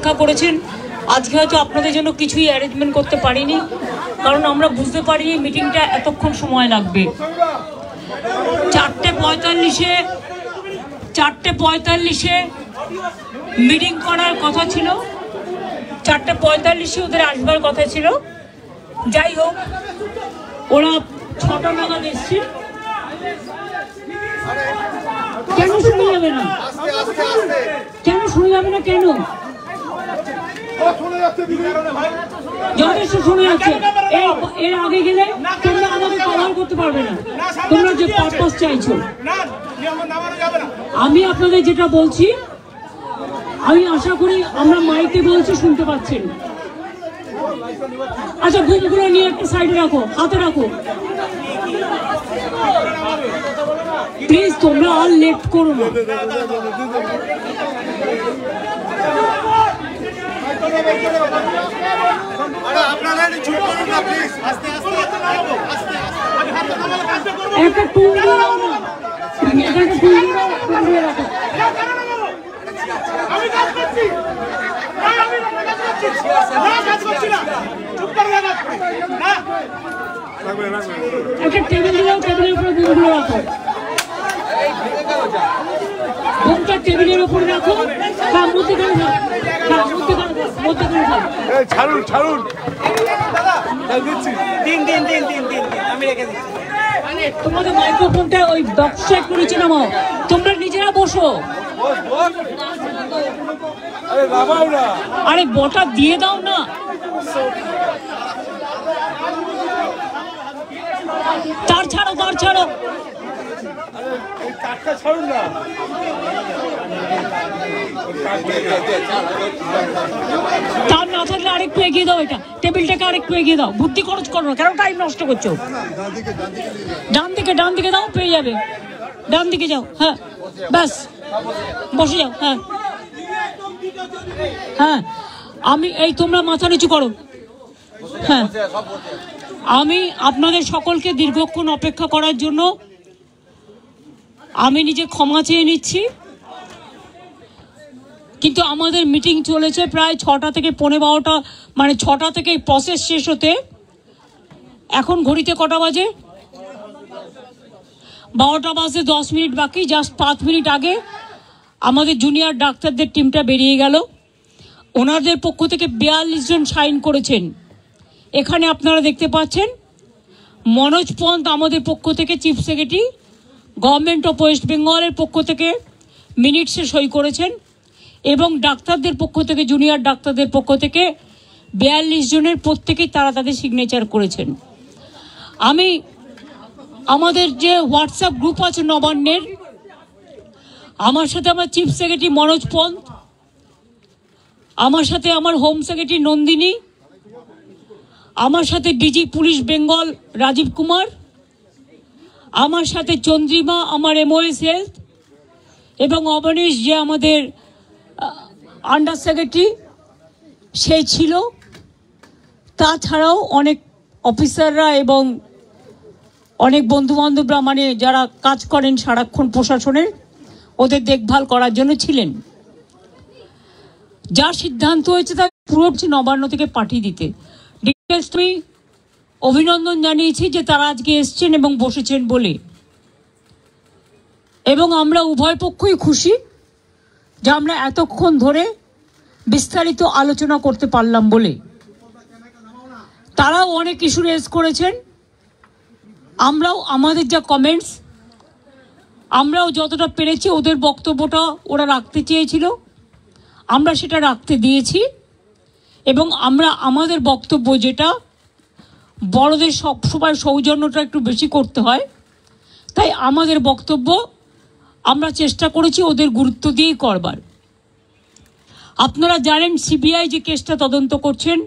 অপেক্ষা করেছেন। আজকে হয়তো আপনাদের জন্য কিছুই অ্যারেঞ্জমেন্ট করতে পারিনি, কারণ আমরা বুঝতে পারিনি মিটিংটা এতক্ষণ সময় লাগবে। 4:45-এ মিটিং করার কথা ছিল, 4:45-এ ওদের আসবার কথা ছিল। যাই হোক, ওরা 6টা নাগাদ এসছে। কেন শুনে যাবে না? কেন শুনে যাবে না? কেন যথেষ্ট শুনে যাচ্ছে? এর আগে গেলে তোমরা আমাকে কভার করতে পারবে না। তোমরা যে পারপাস চাইছো, আমি আপনাদের যেটা বলছি, আমি আশা করি আমরা মাইকে বলছি শুনতে পাচ্ছেন। আচ্ছা, বুকগুলো নিয়ে একটা সাইডে রাখো, হাতে রাখো প্লিজ। তোমরা আর লেট করো না। একটা টুল দিয়ে দাও না, একটা টুল দিয়ে রাখো। একটা টেবিল দিয়ে দাও, টেবিলের উপরে বুকগুলো রাখো। বুকটা টেবিলের উপরে রাখো। হ্যাঁ, মধ্যেখানে থাক, হ্যাঁ মধ্যেখানে থাক। ছাড়ুন ছাড়ুন, আমি রেখে দিচ্ছি। তোমাদের মাইক্রোফোনটা ওই বক্সটা একটু নিচে নামাও। তোমরা নিজেরা বসো। আরে বটা দিয়ে দাও না। তার ছাড়ো, তার ছাড়ো, তার না থাকলে আরেকটু এগিয়ে দাও। এটা টেবিলটাকে আরেকটু এগিয়ে দাও। বুদ্ধি খরচ করো না, কেন টাইম নষ্ট করছো? ডান দিকে, ডান দিকে দাও, পেয়ে যাবে। ডান দিকে যাও। হ্যাঁ, ব্যাস, বসে যাও। হ্যাঁ হ্যাঁ, আমি এই, তোমরা মাথা নিচু করো। হ্যাঁ, আমি আপনাদের সকলকে দীর্ঘক্ষণ অপেক্ষা করার জন্য আমি নিজে ক্ষমা চেয়ে নিচ্ছি। কিন্তু আমাদের মিটিং চলেছে প্রায় 6টা থেকে 12:15, মানে 6টা থেকে প্রসেস শেষ হতে এখন ঘড়িতে কটা বাজে? 12টা বাজে 10 মিনিট বাকি। জাস্ট 5 মিনিট আগে আমাদের জুনিয়র ডাক্তারদের টিমটা বেরিয়ে গেল। ওনাদের পক্ষ থেকে 42 জন সাইন করেছেন। এখানে আপনারা দেখতে পাচ্ছেন মনোজ পন্ত আমাদের পক্ষ থেকে, chief secretary government of West বেঙ্গলের পক্ষ থেকে মিনিটসে সই করেছেন, এবং ডাক্তারদের পক্ষ থেকে, জুনিয়র ডাক্তারদের পক্ষ থেকে 42 জনের প্রত্যেকেই তারা তাদের সিগনেচার করেছেন। আমি আমাদের যে হোয়াটসঅ্যাপ গ্রুপ আছে নবান্নের, আমার সাথে আমার চিফ সেক্রেটারি মনোজ পন্ত, আমার সাথে আমার হোম সেক্রেটারি নন্দিনী, আমার সাথে ডিজি পুলিশ বেঙ্গল রাজীব কুমার, আমার সাথে চন্দ্রিমা আমার MOS হেলথ, এবং অবনীশ যে আমাদের আন্ডার সেক্রেটারি সে ছিল। তাছাড়াও অনেক অফিসাররা এবং অনেক বন্ধুবান্ধবরা, মানে যারা কাজ করেন সারাক্ষণ প্রশাসনের, ওদের দেখভাল করার জন্য ছিলেন। যা সিদ্ধান্ত হয়েছে তা পুরো নবান্ন থেকে পাঠিয়ে দিতে। ডিটেলস আমি অভিনন্দন জানিয়েছি যে তারা আজকে এসছেন এবং বসেছেন বলে, এবং আমরা উভয় পক্ষই খুশি যে আমরা এতক্ষণ ধরে বিস্তারিত আলোচনা করতে পারলাম বলে। তারাও অনেক ইস্যু রেজ করেছেন, আমরাও আমাদের যা কমেন্টস, আমরাও যতটা পেরেছি ওদের বক্তব্যটা ওরা রাখতে চেয়েছিল, আমরা সেটা রাখতে দিয়েছি। এবং আমরা আমাদের বক্তব্য, যেটা বড়দের সবসময় সৌজন্যটা একটু বেশি করতে হয়, তাই আমাদের বক্তব্য আমরা চেষ্টা করেছি ওদের গুরুত্ব দিয়েই করবার। আপনারা জানেন সিবিআই যে কেসটা তদন্ত করছেন,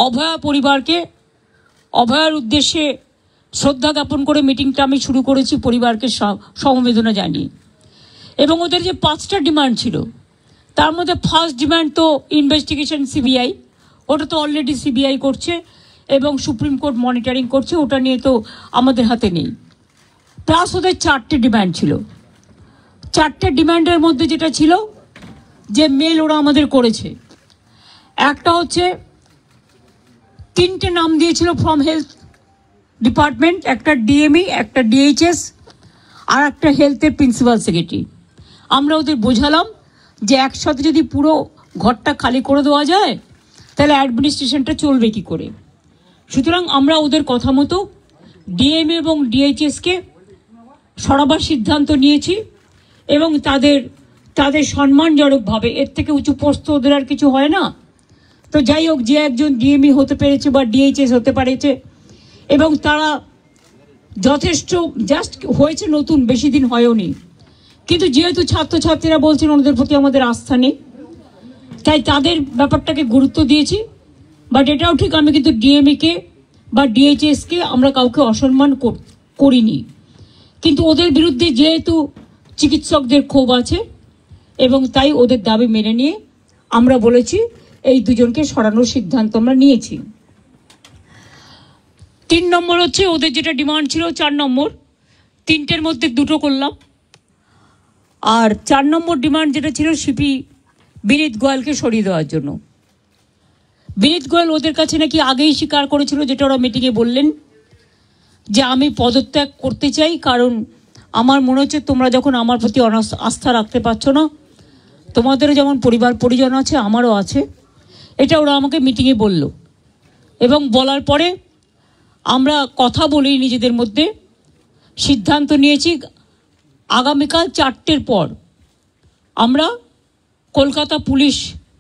অভয়া পরিবারকে, অভয়ার উদ্দেশ্যে শ্রদ্ধা জ্ঞাপন করে মিটিংটা আমি শুরু করেছি পরিবারকে সমবেদনা জানিয়ে। এবং ওদের যে 5টা ডিমান্ড ছিল, তার মধ্যে ফার্স্ট ডিমান্ড তো ইনভেস্টিগেশন সিবিআই, ওটা তো অলরেডি সিবিআই করছে এবং সুপ্রিম কোর্ট মনিটরিং করছে, ওটা নিয়ে তো আমাদের হাতে নেই। প্লাস ওদের 4টে ডিমান্ড ছিল। 4টে ডিমান্ডের মধ্যে যেটা ছিল যে মেল ওরা আমাদের করেছে, একটা হচ্ছে 3টে নাম দিয়েছিল ফ্রম হেলথ ডিপার্টমেন্ট, একটা ডিএমই, একটা ডিএইচএস, আর একটা হেলথের প্রিন্সিপাল সেক্রেটারি। আমরা ওদের বোঝালাম যে একসাথে যদি পুরো ঘরটা খালি করে দেওয়া যায় তাহলে অ্যাডমিনিস্ট্রেশনটা চলবে কি করে। সুতরাং আমরা ওদের কথা মতো ডিএমএ এবং ডিএইচএসকে সরাবার সিদ্ধান্ত নিয়েছি এবং তাদের সম্মানজনকভাবে, এর থেকে উঁচু পোস্ট ওদের আর কিছু হয় না। তো যাই হোক, যে একজন ডিএমই হতে পেরেছে বা ডিএইচএস হতে পেরেছে এবং তারা যথেষ্ট জাস্ট হয়েছে, নতুন বেশি দিন হয়ওনি, কিন্তু যেহেতু ছাত্রছাত্রীরা বলছেন ওদের প্রতি আমাদের আস্থা নেই, তাই তাদের ব্যাপারটাকে গুরুত্ব দিয়েছি। বাট এটাও ঠিক, আমি কিন্তু ডিএমইকে বা ডিএইচএসকে আমরা কাউকে অসম্মান করিনি, কিন্তু ওদের বিরুদ্ধে যেহেতু চিকিৎসকদের ক্ষোভ আছে এবং তাই ওদের দাবি মেনে নিয়ে আমরা বলেছি এই দুজনকে সরানোর সিদ্ধান্ত আমরা নিয়েছি। 3 নম্বর হচ্ছে ওদের যেটা ডিমান্ড ছিল 4 নম্বর, 3টের মধ্যে 2টো করলাম। আর 4 নম্বর ডিমান্ড যেটা ছিল সিপি বিনীত গোয়েলকে সরিয়ে দেওয়ার জন্য। বিনীত গোয়েল ওদের কাছে নাকি আগেই স্বীকার করেছিল, যেটা ওরা মিটিংয়ে বললেন, যে আমি পদত্যাগ করতে চাই, কারণ আমার মনে হচ্ছে তোমরা যখন আমার প্রতি আস্থা রাখতে পারছো না, তোমাদেরও যেমন পরিবার পরিজন আছে আমারও আছে, এটা ওরা আমাকে মিটিংয়ে বলল। এবং বলার পরে আমরা কথা বলি নিজেদের মধ্যে, সিদ্ধান্ত নিয়েছি আগামীকাল 4টের পর আমরা কলকাতা পুলিশ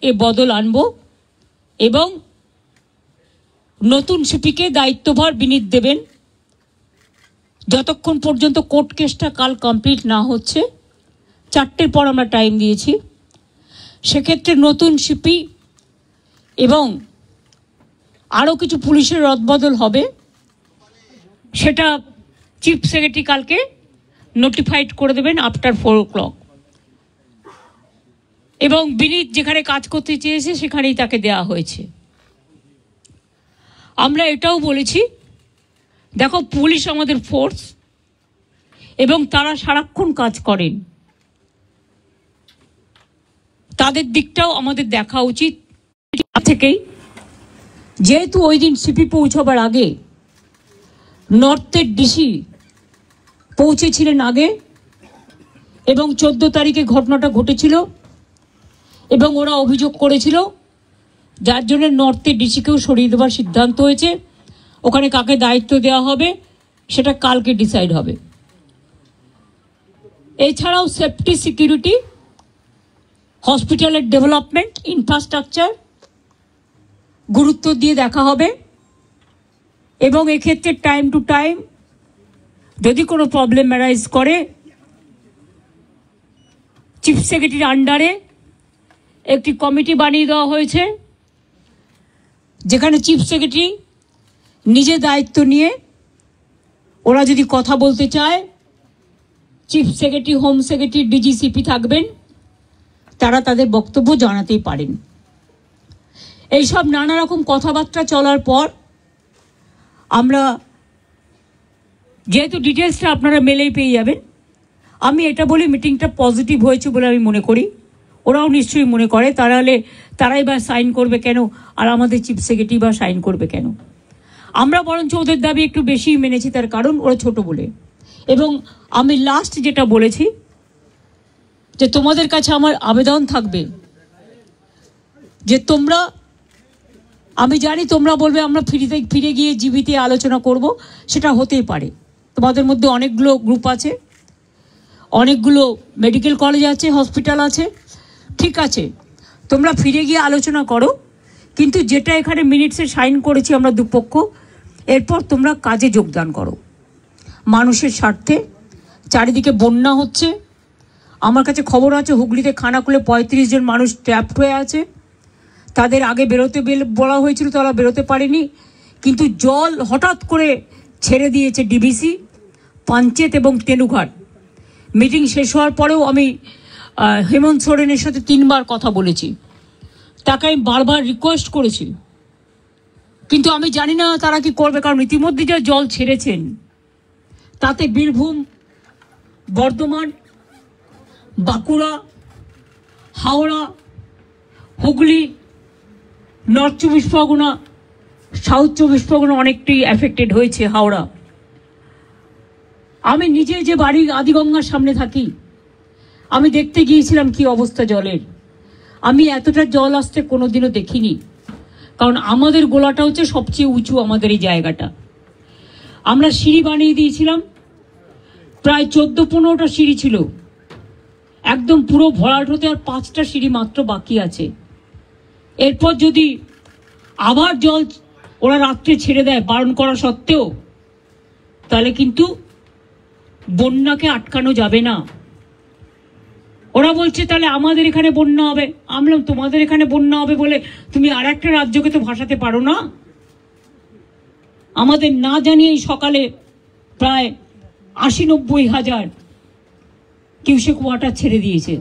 এ বদল আনব এবং নতুন সিপিকে দায়িত্বভার বিনীত দেবেন যতক্ষণ পর্যন্ত কোর্ট কেসটা কাল কমপ্লিট না হচ্ছে। 4টের পর আমরা টাইম দিয়েছি। সেক্ষেত্রে নতুন সিপি এবং আরও কিছু পুলিশের রদবদল হবে, সেটা চিফ সেক্রেটারি কালকে নোটিফাইড করে দেবেন আফটার 4 o'clock। এবং বিনীত যেখানে কাজ করতে চেয়েছে সেখানেই তাকে দেওয়া হয়েছে। আমরা এটাও বলেছি, দেখো পুলিশ আমাদের ফোর্স এবং তারা সারাক্ষণ কাজ করেন, তাদের দিকটাও আমাদের দেখা উচিত। থেকেই যেহেতু ওই দিন সিপি পৌঁছবার আগে নর্থের ডিসি পৌঁছেছিলেন আগে এবং 14 তারিখে ঘটনাটা ঘটেছিল এবং ওরা অভিযোগ করেছিল, যার জন্য নর্থের ডিসিকেও সরিয়ে দেওয়ার সিদ্ধান্ত হয়েছে। ওখানে কাকে দায়িত্ব দেওয়া হবে সেটা কালকে ডিসাইড হবে। এছাড়াও সেফটি, সিকিউরিটি, হসপিটালের ডেভেলপমেন্ট, ইনফ্রাস্ট্রাকচার গুরুত্ব দিয়ে দেখা হবে এবং এক্ষেত্রে টাইম টু টাইম যদি কোনো প্রবলেম অ্যারাইজ করে চিফ সেক্রেটারির আন্ডারে একটি কমিটি বানিয়ে দেওয়া হয়েছে, যেখানে চিফ সেক্রেটারি নিজে দায়িত্ব নিয়ে ওরা যদি কথা বলতে চায়, chief secretary, home secretary, DG CP থাকবেন, তারা তাদের বক্তব্য জানাতেই পারেন। এইসব নানা রকম কথাবার্তা চলার পর আমরা, যেহেতু ডিটেলসটা আপনারা মেলেই পেয়ে যাবেন, আমি এটা বলি মিটিংটা পজিটিভ হয়েছে বলে আমি মনে করি, ওরাও নিশ্চয়ই মনে করে, তারাই বা সাইন করবে কেন আর আমাদের চিফ সেক্রেটারি বা সাইন করবে কেন। আমরা বরঞ্চ ওদের দাবি একটু বেশি মেনেছি, তার কারণ ওরা ছোট বলে। এবং আমি লাস্ট যেটা বলেছি যে তোমাদের কাছে আমার আবেদন থাকবে যে তোমরা, আমি জানি তোমরা বলবে আমরা ফিরে গিয়ে জীবিতে আলোচনা করব, সেটা হতেই পারে। তোমাদের মধ্যে অনেকগুলো গ্রুপ আছে, অনেকগুলো মেডিকেল কলেজ আছে, হসপিটাল আছে, ঠিক আছে, তোমরা ফিরে গিয়ে আলোচনা করো, কিন্তু যেটা এখানে মিনিটসে সাইন করেছি আমরা দুপক্ষ, এরপর তোমরা কাজে যোগদান করো মানুষের স্বার্থে। চারিদিকে বন্যা হচ্ছে, আমার কাছে খবর আছে হুগলিতে খানাকুলে 35 জন মানুষ ট্র্যাপড হয়ে আছে, তাদের আগে বেরোতে বলা হয়েছিল, তারা বেরোতে পারেনি, কিন্তু জল হঠাৎ করে ছেড়ে দিয়েছে ডিবিসি, পাঞ্চেত এবং তেনুঘাট। মিটিং শেষ হওয়ার পরেও আমি হেমন্ত সোরেনের সাথে 3 বার কথা বলেছি, তাকে আমি বারবার রিকোয়েস্ট করেছি, কিন্তু আমি জানি না তারা কি করবে, কারণ ইতিমধ্যে যা জল ছেড়েছেন তাতে বীরভূম, বর্ধমান, বাঁকুড়া, হাওড়া, হুগলি নর্থ চব্বিশ পরগনা, সাউথ চব্বিশ পরগনা অনেকটাই এফেক্টেড হয়েছে, হাওড়া। আমি নিজে যে বাড়ি আদিগঙ্গার সামনে থাকি, আমি দেখতে গিয়েছিলাম কি অবস্থা জলের। আমি এতটা জল আসতে কোনোদিনও দেখিনি, কারণ আমাদের গোলাটা হচ্ছে সবচেয়ে উঁচু, আমাদের এই জায়গাটা। আমরা সিঁড়ি বানিয়ে দিয়েছিলাম, প্রায় 14-15টা সিঁড়ি ছিল, একদম পুরো ভরাট হতে আর 5টা সিঁড়ি মাত্র বাকি আছে। এরপর যদি আবার জল ওরা রাত্রে ছেড়ে দেয় বারণ করা সত্ত্বেও, তাহলে কিন্তু বন্যাকে আটকানো যাবে না। ওরা বলছে তাহলে আমাদের এখানে বন্যা হবে। আমি বললাম তোমাদের এখানে বন্যা হবে বলে তুমি আর একটা রাজ্যকে তো ভাসাতে পারো না। আমাদের না জানিয়েই সকালে প্রায় 80-90 হাজার কিউসেক ওয়াটার ছেড়ে দিয়েছে।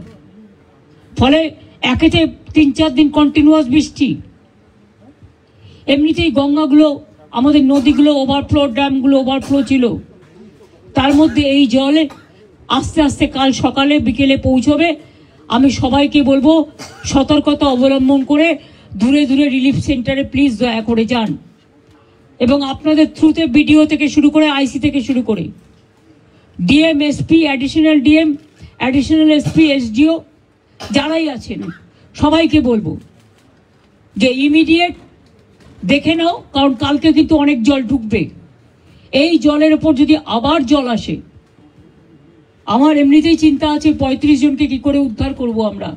ফলে একেতে 3-4 দিন কন্টিনিউয়াস বৃষ্টি, এমনিতেই গঙ্গাগুলো, আমাদের নদীগুলো ওভারফ্লো, ড্যামগুলো ওভারফ্লো ছিল, তার মধ্যে এই জলে আস্তে আস্তে কাল সকালে বিকেলে পৌঁছবে। আমি সবাইকে বলবো সতর্কতা অবলম্বন করে দূরে দূরে রিলিফ সেন্টারে প্লিজ দয়া করে যান, এবং আপনাদের থ্রুতে বিডিও থেকে শুরু করে আইসি থেকে শুরু করে DM, SP, additional DM, additional SP, SDO যারাই আছেন সবাইকে বলবো যে ইমিডিয়েট দেখে নাও, কারণ কালকে কিন্তু অনেক জল ঢুকবে। এই জলের ওপর যদি আবার জল আসে, আমার এমনিতেই চিন্তা আছে 35 জনকে কি করে উদ্ধার করব আমরা।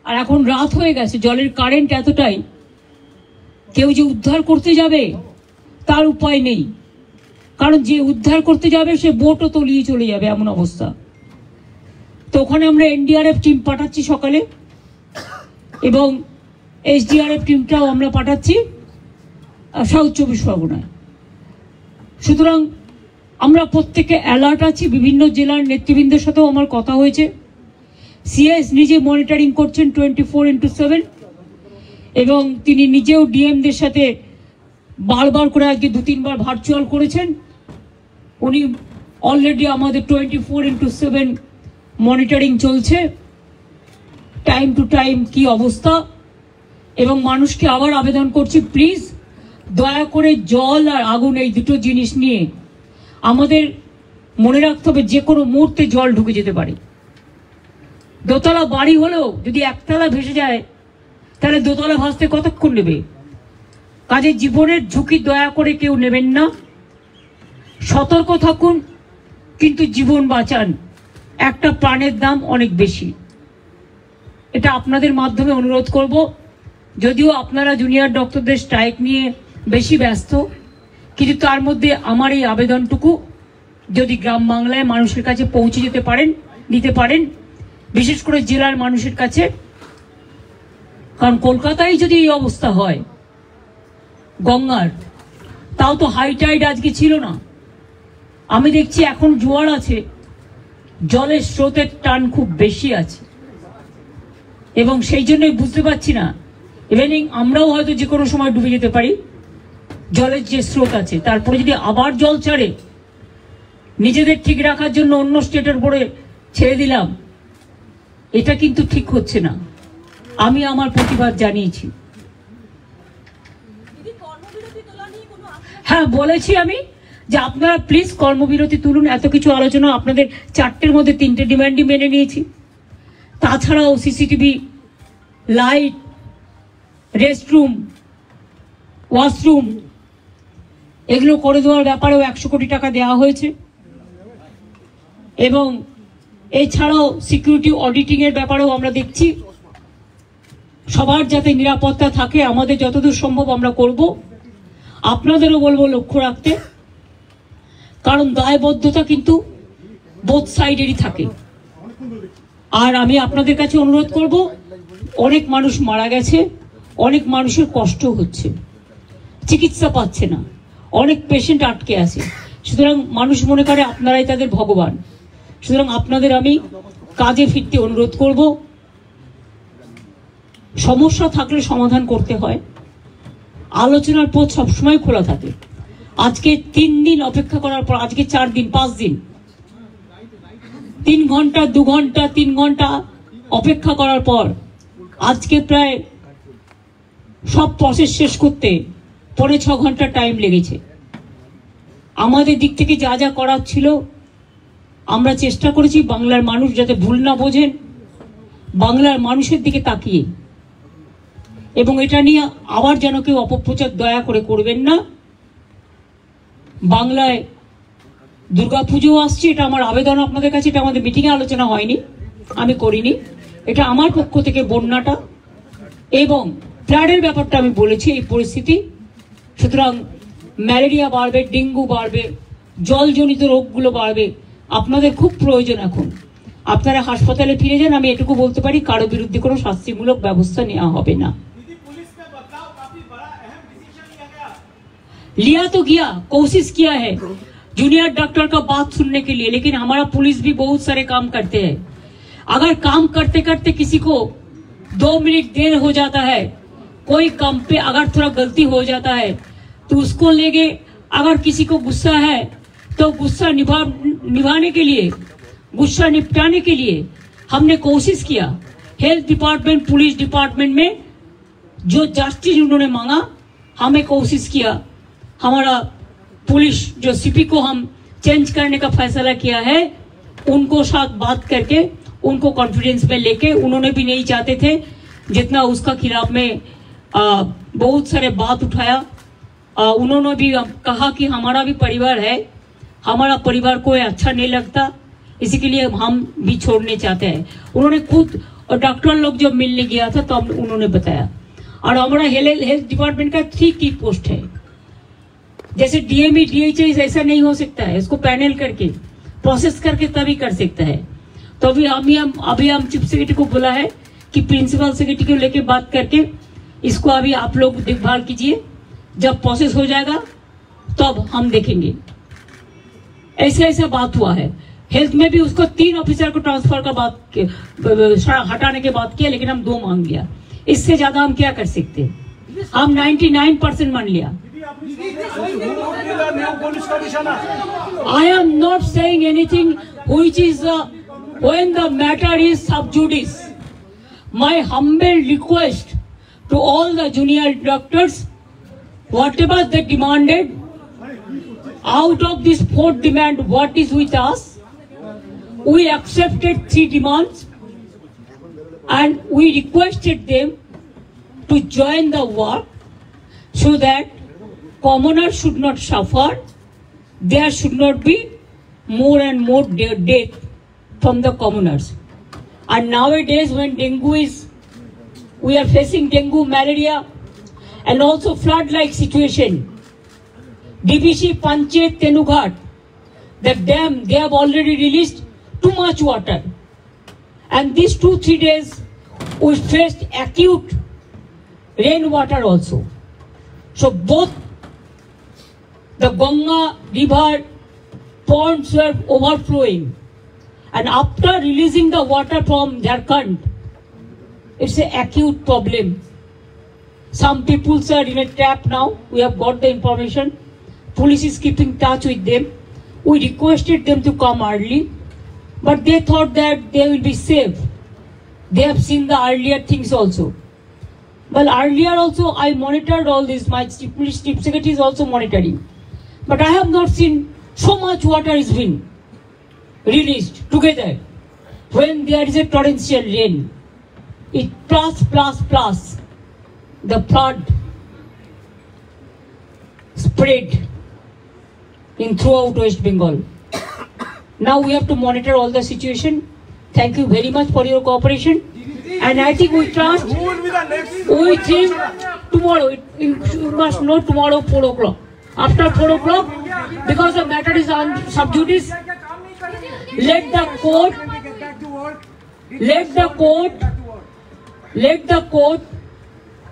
আর এখন রাত হয়ে গেছে, জলের কারেন্ট এতটাই, কেউ যে উদ্ধার করতে যাবে তার উপায় নেই, কারণ যে উদ্ধার করতে যাবে সে বোটও তলিয়ে চলে যাবে, এমন অবস্থা। তো ওখানে আমরা এনডিআরএফ টিম পাঠাচ্ছি সকালে, এবং এসডিআরএফ টিমটাও আমরা পাঠাচ্ছি সাউথ চব্বিশ পরগনায়। সুতরাং আমরা প্রত্যেকে অ্যালার্ট আছি। বিভিন্ন জেলার নেতৃবৃন্দের সাথেও আমার কথা হয়েছে। সিএস নিজে মনিটরিং করছেন 24x7, এবং তিনি নিজেও ডিএমদের সাথে বারবার করে আজকে 2-3 বার ভার্চুয়াল করেছেন। উনি অলরেডি আমাদের 24x7 মনিটরিং চলছে, টাইম টু টাইম কি অবস্থা। এবং মানুষকে আবার আবেদন করছি, প্লিজ দয়া করে জল আর আগুন এই দুটো জিনিস নিয়ে আমাদের মনে রাখতে হবে, যে কোনো মুহূর্তে জল ঢুকে যেতে পারে। দোতলা বাড়ি হলেও যদি একতলা ভেসে যায়, তাহলে দোতলা ভাসতে কতক্ষণ নেবে? কাজে জীবনের ঝুঁকি দয়া করে কেউ নেবেন না, সতর্ক থাকুন, কিন্তু জীবন বাঁচান। একটা প্রাণের দাম অনেক বেশি, এটা আপনাদের মাধ্যমে অনুরোধ করব। যদিও আপনারা জুনিয়র ডক্টরদের স্ট্রাইক নিয়ে বেশি ব্যস্ত, কিন্তু তার মধ্যে আমার এই আবেদনটুকু যদি গ্রাম বাংলায় মানুষের কাছে পৌঁছে দিতে পারেন, বিশেষ করে জেলার মানুষের কাছে। কারণ কলকাতায় যদি এই অবস্থা হয় গঙ্গার, তাও তো হাই টাইড আজকে ছিল না। আমি দেখছি এখন জোয়ার আছে, জলের স্রোতের টান খুব বেশি আছে, এবং সেই জন্যই বুঝতে পারছি না, ইভেনিং আমরাও হয়তো যে কোনো সময় ডুবে যেতে পারি। জলের যে স্রোত আছে, তারপরে যদি আবার জল ছাড়ে, নিজেদের ঠিক রাখার জন্য অন্য স্টেটের উপরে ছেড়ে দিলাম, এটা কিন্তু ঠিক হচ্ছে না। আমি আমার প্রতিবাদ জানিয়েছি। হ্যাঁ, বলেছি আমি যে আপনারা প্লিজ কর্মবিরতি তুলুন। এত কিছু আলোচনা, আপনাদের 4টের মধ্যে 3টে ডিমান্ডই মেনে নিয়েছি। তাছাড়াও সিসিটিভি, লাইট, রেস্টরুম, ওয়াশরুম এগুলো করে দেওয়ার ব্যাপারেও 100 কোটি টাকা দেওয়া হয়েছে, এবং এছাড়াও সিকিউরিটি অডিটিং এর ব্যাপারেও আমরা দেখছি। সবার যাতে নিরাপত্তা থাকে, আমাদের যতদূর সম্ভব আমরা করব। আপনাদেরও বলবো লক্ষ্য রাখতে, কারণ দায়বদ্ধতা কিন্তু বোথ সাইডেরই থাকে। আর আমি আপনাদের কাছে অনুরোধ করব, অনেক মানুষ মারা গেছে, অনেক মানুষের কষ্ট হচ্ছে, চিকিৎসা পাচ্ছে না, অনেক পেশেন্ট আটকে আছে। সুতরাং মানুষ মনে করে আপনারাই তাদের ভগবান। সুতরাং আপনাদের আমি কাজে ফিরতে অনুরোধ করব। সমস্যা থাকলে সমাধান করতে হয়, আলোচনার পথ সবসময় খোলা থাকে। আজকে 3 দিন অপেক্ষা করার পর, আজকে 4 দিন 5 দিন, 3 ঘন্টা 2 ঘন্টা 3 ঘন্টা অপেক্ষা করার পর আজকে প্রায় সব প্রসেস শেষ করতে 5.5 ঘন্টা টাইম লেগেছে। আমাদের দিক থেকে যা যা করার ছিল আমরা চেষ্টা করেছি বাংলার মানুষ যাতে ভুল না বোঝেন, বাংলার মানুষের দিকে তাকিয়ে, এবং এটা নিয়ে আবার যেন কেউ অপপ্রচার দয়া করে করবেন না। বাংলায় দুর্গাপুজো আসছে, এটা আমার আবেদন আপনাদের কাছে, এটা আমাদের মিটিংয়ে আলোচনা হয়নি, আমি করিনি, এটা আমার পক্ষ থেকে বন্যাটা এবং ফ্লাডের ব্যাপারটা আমি বলেছি এই পরিস্থিতি। সুতরাং ম্যালেরিয়া বাড়বে, ডেঙ্গু বাড়বে, জলজনিত রোগগুলো বাড়বে, আপনাদের খুব প্রয়োজন এখন আপনারা হাসপাতালে ফিরে যান। আমি এটুকু বলতে পারি কারো বিরুদ্ধে কোনো শাস্তিমূলক ব্যবস্থা নেওয়া হবে না। लिया तो गया, कोशिश किया है जूनियर डॉक्टर का बात सुनने के लिए, लेकिन हमारा पुलिस भी बहुत सारे काम करते हैं। अगर काम करते करते किसी को 2 मिनट देर हो जाता है, कोई काम पे अगर थोड़ा गलती हो जाता है तो उसको लेके, अगर किसी को गुस्सा है तो गुस्सा निभाने के लिए, गुस्सा निपटाने के लिए हमने कोशिश किया। हेल्थ डिपार्टमेंट, पुलिस डिपार्टमेंट में जो जस्टिस उन्होंने मांगा, हमें कोशिश किया। हमारा पुलिस जो सीपी को हम चेंज करने का फैसला किया है, उनको साथ बात करके उनको कॉन्फिडेंस में लेके, उन्होंने भी नहीं चाहते थे जितना उसका खिलाफ में बहुत सारे बात उठाया। उन्होंने भी कहा कि हमारा भी परिवार है, हमारा परिवार को अच्छा नहीं लगता, इसी के लिए हम भी छोड़ने चाहते हैं। उन्होंने खुद, और डॉक्टर लोग जब मिलने गया था तो उन्होंने बताया। और हमारा हेल्थ डिपार्टमेंट का 3 की पोस्ट है, जैसे डीएमई डीएचआई ऐसा नहीं हो सकता है, इसको पैनल करके प्रोसेस करके तभी कर सकता है। तो अभी हम चीफ सेक्रेटरी को बोला है कि प्रिंसिपल सेक्रेटरी को लेके बात करके इसको अभी आप लोग देखभाल कीजिए, जब प्रोसेस हो जाएगा तब हम देखेंगे। ऐसा बात हुआ है। हेल्थ में भी उसको 3 ऑफिसर को ट्रांसफर का बात हटाने के बात किया, लेकिन हम 2 मांग लिया, इससे ज्यादा हम क्या कर सकते हैं। हम 99% मान लिया। I am not saying anything which is when the matter is sub judice. My humble request to all the junior doctors, whatever they demanded, out of this 4th demand, what is with us, we accepted 3 demands and we requested them to join the work so that commoners should not suffer, there should not be more and more death from the commoners. And nowadays when dengue is, we are facing dengue, malaria and also flood-like situation. DBC Panchayat Tenughat, the dam, they have already released too much water. And these 2-3 days we faced acute rainwater also. So both the Ganga river ponds were overflowing, and after releasing the water from Jharkhand, it's an acute problem. Some people are in a trap now. We have got the information. Police is keeping touch with them. We requested them to come early, but they thought that they will be safe. They have seen the earlier things also. Well, earlier also I monitored all this. My chief secretary is also monitoring. But I have not seen so much water is been released together. When there is a torrential rain, it plus the flood spread in throughout West Bengal. Now we have to monitor all the situation. Thank you very much for your cooperation. And I think we trust, we think tomorrow, you must know tomorrow 4 o'clock. After 4 o'clock, because the matter is on sub judice, let the court,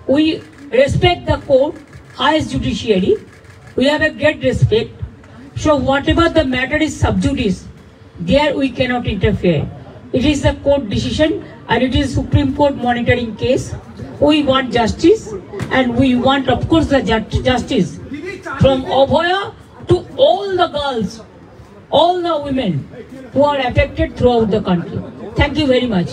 we respect the court, highest judiciary, we have a great respect. So whatever the matter is sub judice, there we cannot interfere. It is the court decision and it is Supreme Court monitoring case. We want justice and we want, of course, the justice from Abhaya to all the girls, all the women who are affected throughout the country. Thank you very much.